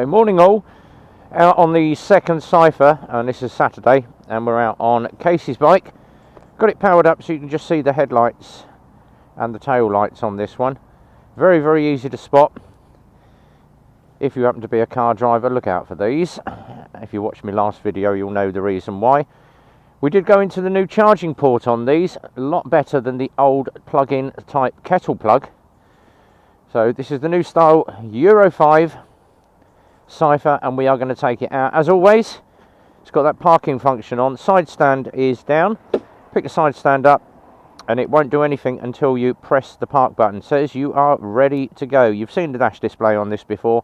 morning all, out on the second Cypher, and this is Saturday, and we're out on Casey's bike. Got it powered up so you can just see the headlights and the tail lights on this one. Very, very easy to spot. If you happen to be a car driver, look out for these. If you watched my last video, you'll know the reason why. We did go into the new charging port on these, a lot better than the old plug-in type kettle plug. So this is the new style Euro 5 Cypher, and we are going to take it out. As always, it's got that parking function on. Side stand is down. Pick the side stand up, and it won't do anything until you press the park button. It says you are ready to go. You've seen the dash display on this before.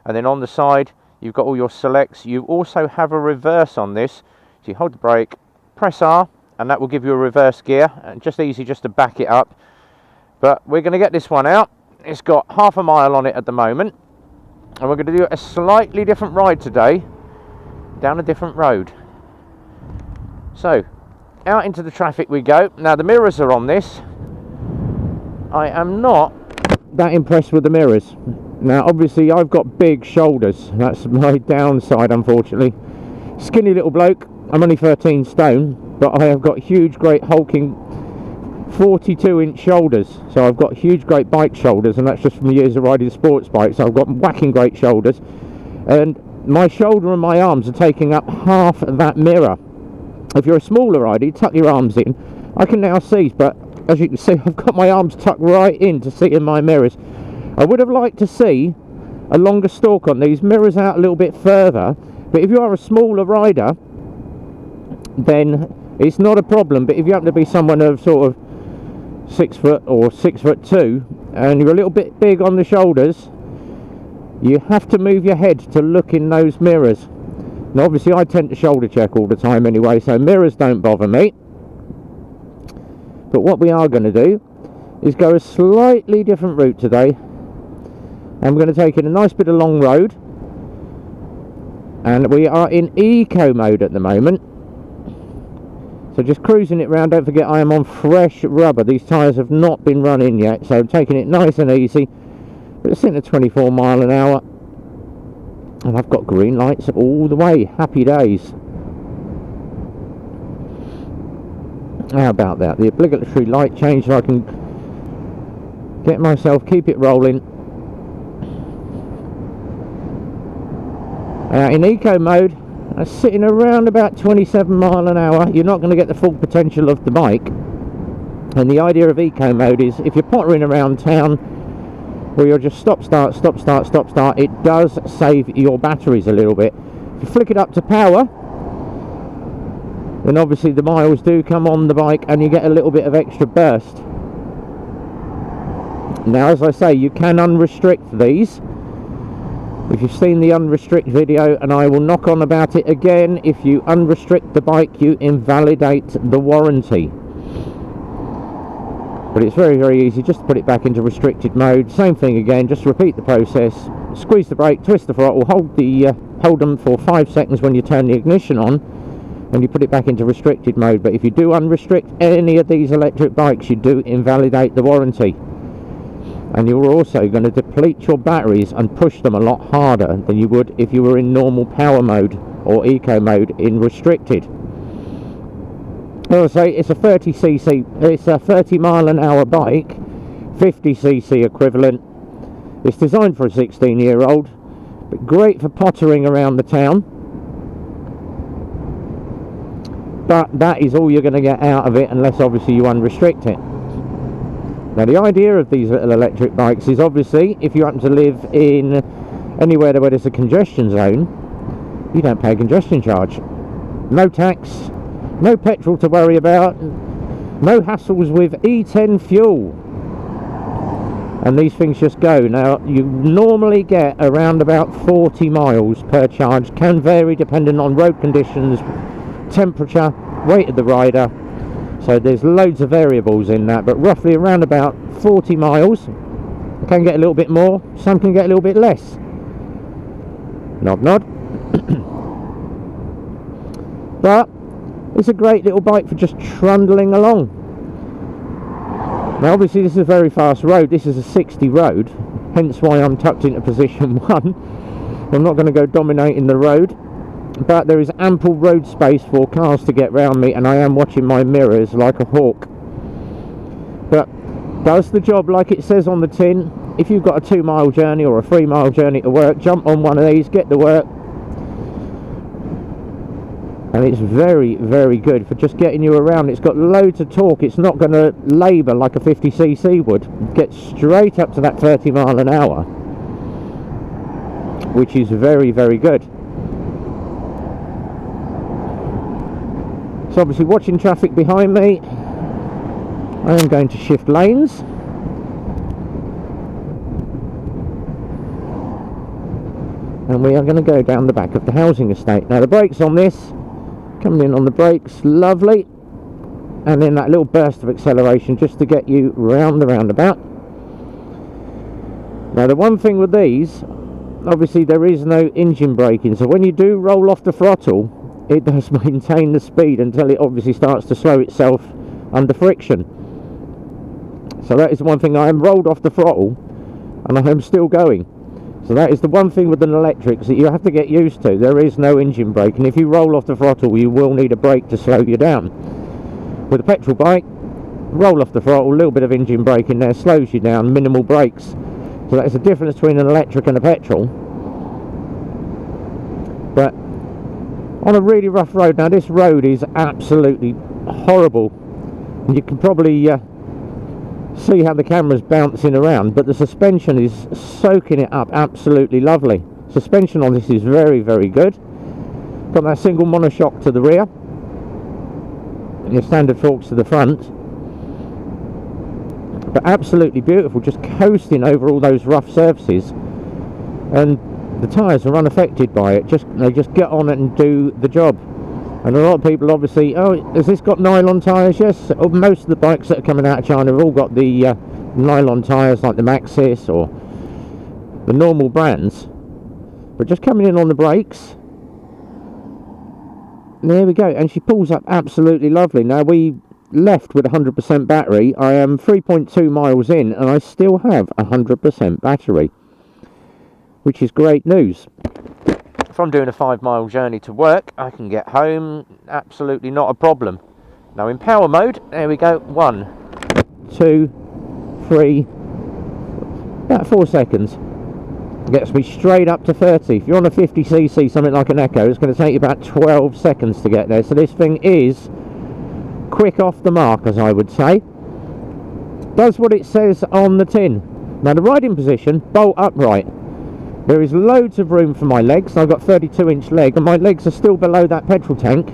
And then on the side, you've got all your selects. You also have a reverse on this. So you hold the brake, press R, and that will give you a reverse gear. And just easy just to back it up. But we're going to get this one out. It's got half a mile on it at the moment, and we're going to do a slightly different ride today, down a different road. So, out into the traffic we go. Now the mirrors are on this. I am not that impressed with the mirrors. Now obviously I've got big shoulders, that's my downside unfortunately. Skinny little bloke, I'm only 13 stone, but I have got huge great hulking 42-inch shoulders, so I've got huge great bike shoulders, and that's just from years of riding sports bikes. So I've got whacking great shoulders, and my shoulder and my arms are taking up half of that mirror. If you're a smaller rider, you tuck your arms in. I can now see, but as you can see, I've got my arms tucked right in to see in my mirrors. I would have liked to see a longer stalk on these mirrors out a little bit further, but if you are a smaller rider, then it's not a problem. But if you happen to be someone of sort of 6 foot or 6'2", and you're a little bit big on the shoulders, you have to move your head to look in those mirrors. Now obviously I tend to shoulder check all the time anyway, so mirrors don't bother me. But what we are going to do is go a slightly different route today, and we're going to take in a nice bit of long road, and we are in eco mode at the moment. So just cruising it round. Don't forget I am on fresh rubber. These tyres have not been run in yet, so I'm taking it nice and easy. But it's in at 24 mile an hour. And I've got green lights all the way. Happy days. How about that? The obligatory light change so I can get myself, keep it rolling. In eco mode, sitting around about 27 mile an hour, you're not going to get the full potential of the bike. And the idea of eco mode is if you're pottering around town where you're just stop start, it does save your batteries a little bit. If you flick it up to power, then obviously the miles do come on the bike and you get a little bit of extra burst. Now as I say, you can unrestrict these. If you've seen the unrestrict video, and I will knock on about it again, if you unrestrict the bike you invalidate the warranty. But it's very, very easy just to put it back into restricted mode. Same thing again, just repeat the process. Squeeze the brake, twist the throttle, hold them for 5 seconds when you turn the ignition on, and you put it back into restricted mode. But if you do unrestrict any of these electric bikes, you do invalidate the warranty. And you're also going to deplete your batteries and push them a lot harder than you would if you were in normal power mode or eco mode in restricted. As I say, it's a 30cc, it's a 30 mile an hour bike, 50cc equivalent. It's designed for a 16-year-old, but great for pottering around the town. But that is all you're going to get out of it unless obviously you unrestrict it. Now the idea of these little electric bikes is obviously if you happen to live in anywhere where there's a congestion zone, you don't pay a congestion charge. No tax, no petrol to worry about, no hassles with E10 fuel. And these things just go. Now you normally get around about 40 miles per charge, can vary depending on road conditions, temperature, weight of the rider. So there's loads of variables in that, but roughly around about 40 miles. It can get a little bit more, some can get a little bit less. Nod nod. But it's a great little bike for just trundling along. Now obviously this is a very fast road, this is a 60 road, hence why I'm tucked into position 1. I'm not going to go dominating the road, but there is ample road space for cars to get round me, and I am watching my mirrors like a hawk. But does the job like it says on the tin. If you've got a 2-mile journey or a 3-mile journey to work, jump on one of these, get to work. And it's very, very good for just getting you around. It's got loads of torque. It's not going to labour like a 50cc would. Get straight up to that 30 mile an hour, which is very, very good. So obviously watching traffic behind me, I am going to shift lanes. And we are going to go down the back of the housing estate. Now the brakes on this, coming in on the brakes, lovely. And then that little burst of acceleration just to get you round the roundabout. Now the one thing with these, obviously there is no engine braking. So when you do roll off the throttle, it does maintain the speed until it obviously starts to slow itself under friction. So that is one thing. I am rolled off the throttle and I am still going. So that is the one thing with an electric that you have to get used to. There is no engine brake, and if you roll off the throttle you will need a brake to slow you down. With a petrol bike, roll off the throttle, a little bit of engine brake in there slows you down, minimal brakes. So that's the difference between an electric and a petrol. But on a really rough road, now this road is absolutely horrible. You can probably see how the camera's bouncing around, but the suspension is soaking it up absolutely lovely. Suspension on this is very, very good. Got that single monoshock to the rear and your standard forks to the front, but absolutely beautiful, just coasting over all those rough surfaces, and the tyres are unaffected by it. They just get on it and do the job. And a lot of people obviously, oh, has this got nylon tyres? Yes, most of the bikes that are coming out of China have all got the nylon tyres, like the Maxxis or the normal brands. But just coming in on the brakes, there we go. And she pulls up absolutely lovely. Now we left with 100% battery. I am 3.2 miles in and I still have 100% battery, which is great news. If I'm doing a 5-mile journey to work, I can get home, absolutely not a problem. Now in power mode, there we go, 1, 2, 3, about 4 seconds. Gets me straight up to 30. If you're on a 50cc, something like an Echo, it's going to take you about 12 seconds to get there. So this thing is quick off the mark, as I would say. Does what it says on the tin. Now the riding position, bolt upright. There is loads of room for my legs. I've got 32-inch leg and my legs are still below that petrol tank.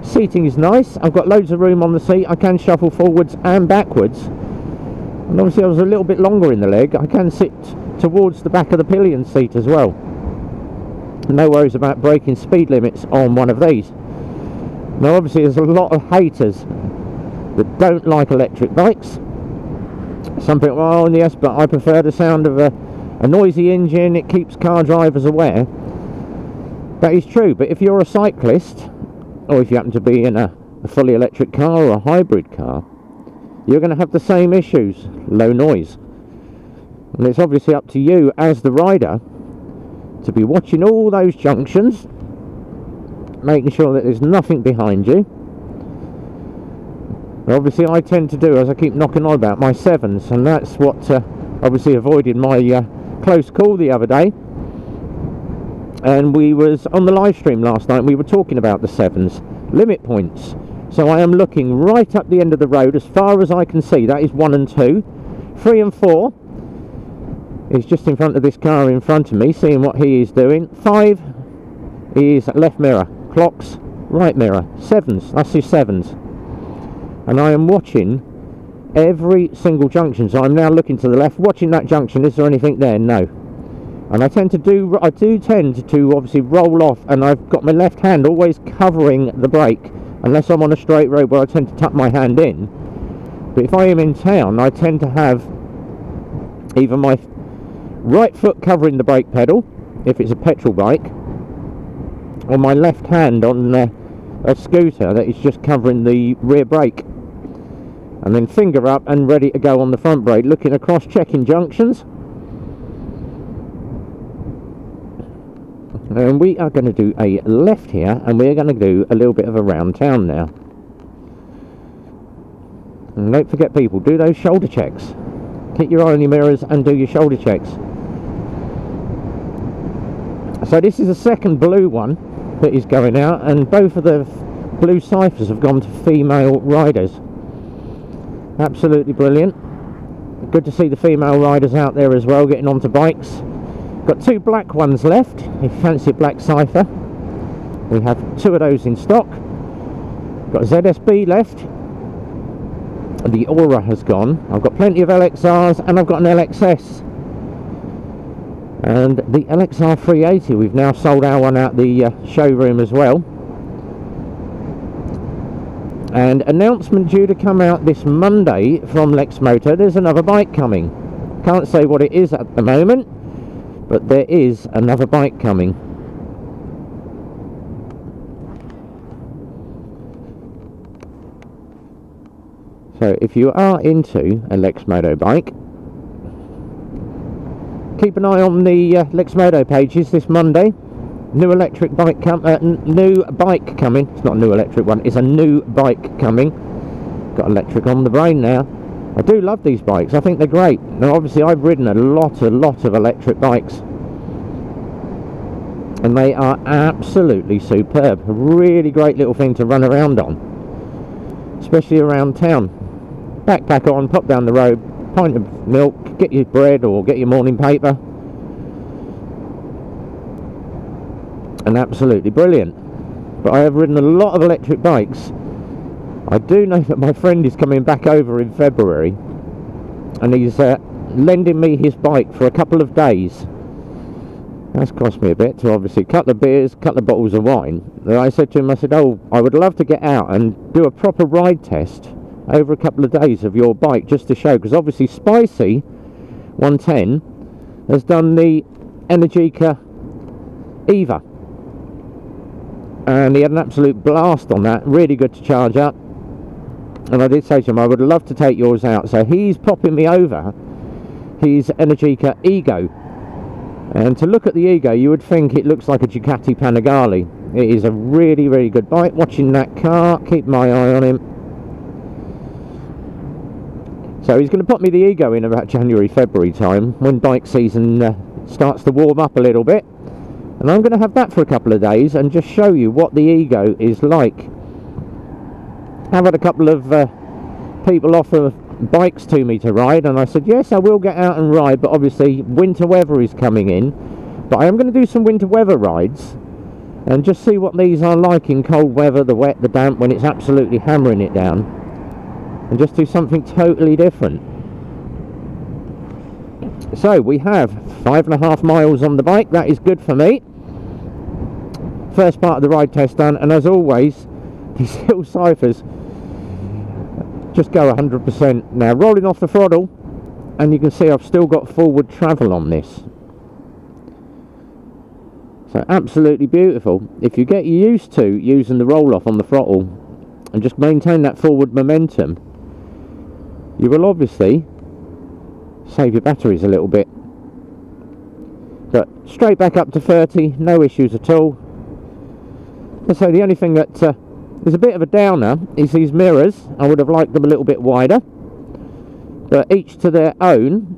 Seating is nice. I've got loads of room on the seat. I can shuffle forwards and backwards. And obviously I was a little bit longer in the leg. I can sit towards the back of the pillion seat as well. No worries about breaking speed limits on one of these. Now obviously there's a lot of haters that don't like electric bikes. Some people, oh yes, but I prefer the sound of a noisy engine, it keeps car drivers aware. That is true, but if you're a cyclist, or if you happen to be in a fully electric car or a hybrid car, you're going to have the same issues, low noise. And it's obviously up to you as the rider to be watching all those junctions, making sure that there's nothing behind you. And obviously I tend to do, as I keep knocking on about, my 7s, and that's what obviously avoided my close call the other day. And we was on the live stream last night and we were talking about the 7s limit points. So I am looking right up the end of the road as far as I can see. That is 1 and 2. 3 and 4 is just in front of this car in front of me, seeing what he is doing. 5 is left mirror, clocks right mirror. 7s, that's his 7s. And I am watching every single junction. So I'm now looking to the left, watching that junction. Is there anything there? No. And I do tend to obviously roll off, and I've got my left hand always covering the brake, unless I'm on a straight road where I tend to tuck my hand in. But if I am in town, I tend to have either my right foot covering the brake pedal, if it's a petrol bike, or my left hand on a scooter that is just covering the rear brake. And then finger up and ready to go on the front brake, looking across, checking junctions. And we are going to do a left here, and we're going to do a little bit of a round town now. And don't forget, people, do those shoulder checks. Keep your eye on your mirrors and do your shoulder checks. So this is the second blue one that is going out, and both of the blue Cyphers have gone to female riders. Absolutely brilliant. Good to see the female riders out there as well, getting onto bikes. Got two black ones left. If you fancy a black Cypher, we have two of those in stock. Got ZSB left. The Aura has gone. I've got plenty of LXRs, and I've got an LXS. And the LXR 380, we've now sold our one out the showroom as well. And announcement due to come out this Monday from Lexmoto. There's another bike coming. Can't say what it is at the moment, but there is another bike coming. So if you are into a Lexmoto bike, keep an eye on the Lexmoto pages this Monday. New electric bike new bike coming. It's not a new electric one, it's a new bike coming. Got electric on the brain now. I do love these bikes, I think they're great. Now obviously I've ridden a lot of electric bikes, and they are absolutely superb. A really great little thing to run around on, especially around town. Backpack on, pop down the road, pint of milk, get your bread or get your morning paper, and absolutely brilliant. But I have ridden a lot of electric bikes. I do know that my friend is coming back over in February, and he's lending me his bike for a couple of days. That's cost me a bit, to obviously a couple of beers, a couple of bottles of wine. And I said to him, I said, oh, I would love to get out and do a proper ride test over a couple of days of your bike, just to show, because obviously Spicy 110 has done the Energica Eva, and he had an absolute blast on that. Really good to charge up. And I did say to him, I would love to take yours out. So he's popping me over his Energica Ego. And to look at the Ego, you would think it looks like a Ducati Panigale. It is a really, really good bike. Watching that car, keep my eye on him. So he's going to put me the Ego in about January, February time, when bike season starts to warm up a little bit. And I'm going to have that for a couple of days and just show you what the Ego is like. I've had a couple of people offer bikes to me to ride, and I said yes, I will get out and ride, but obviously winter weather is coming in. But I am going to do some winter weather rides and just see what these are like in cold weather, the wet, the damp, when it's absolutely hammering it down, and just do something totally different. So we have 5.5 miles on the bike. That is good for me. First part of the ride test done, and as always, these little Cyphers just go 100%. Now rolling off the throttle, and you can see I've still got forward travel on this. So absolutely beautiful. If you get used to using the roll off on the throttle and just maintain that forward momentum, you will obviously save your batteries a little bit. But straight back up to 30, no issues at all. So the only thing that is a bit of a downer is these mirrors. I would have liked them a little bit wider, but each to their own.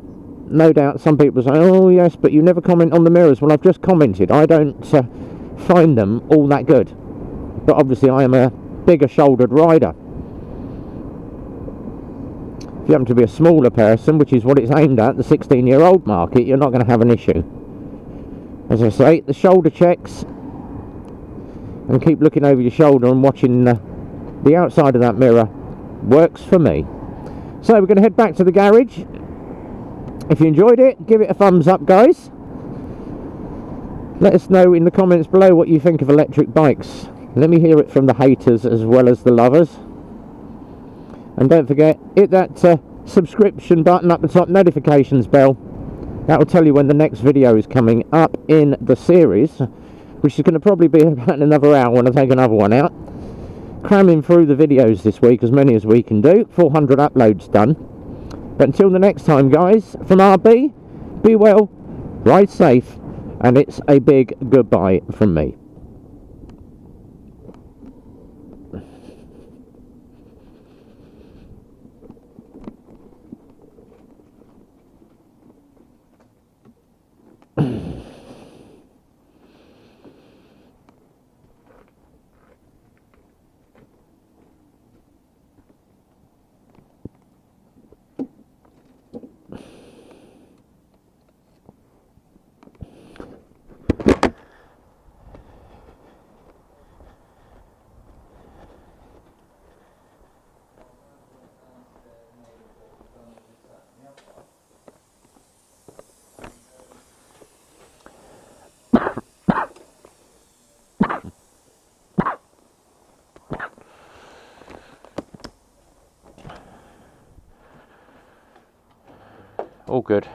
No doubt some people say, oh yes, but you never comment on the mirrors. Well, I've just commented, I don't find them all that good, but obviously I am a bigger shouldered rider. If you happen to be a smaller person, which is what it's aimed at, the 16-year-old market, you're not going to have an issue. As I say, the shoulder checks, and keep looking over your shoulder and watching the outside of that mirror works for me. So we're going to head back to the garage. If you enjoyed it, give it a thumbs up, guys. Let us know in the comments below what you think of electric bikes. Let me hear it from the haters as well as the lovers. And don't forget, hit that subscription button up the top, notifications bell. That will tell you when the next video is coming up in the series, which is going to probably be about another hour when I take another one out. Cramming through the videos this week, as many as we can do. 400 uploads done. But until the next time, guys, from RB, be well, ride safe, And it's a big goodbye from me. All good.